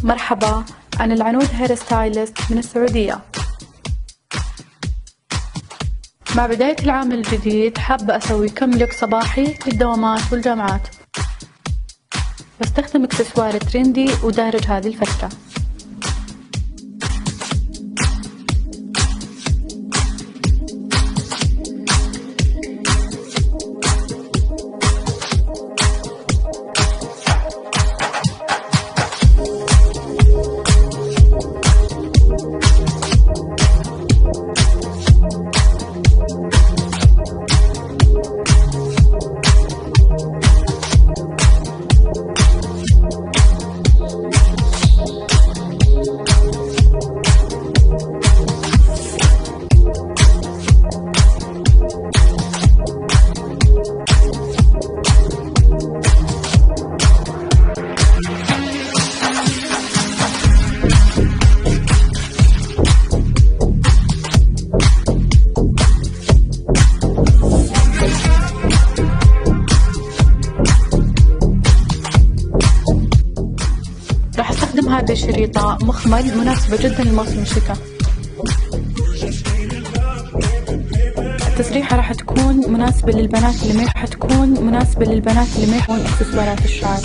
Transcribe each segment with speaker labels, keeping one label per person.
Speaker 1: مرحبا، أنا العنود هير ستايلست من السعودية. مع بداية العام الجديد حابة أسوي كم لوك صباحي للدوامات والجامعات. بستخدم إكسسوار تريندي ودارج هذه الفترة. راح استخدم هذه الشريطة مخمل مناسبة جدا لموسم الشتاء. التسريحة راح تكون مناسبة للبنات اللي ما يحبون اكسسوارات الشعر.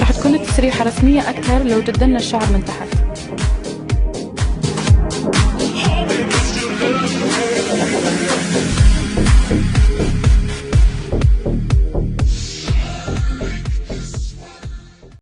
Speaker 1: راح تكون التسريحة رسمية أكثر لو جدلنا الشعر من تحت.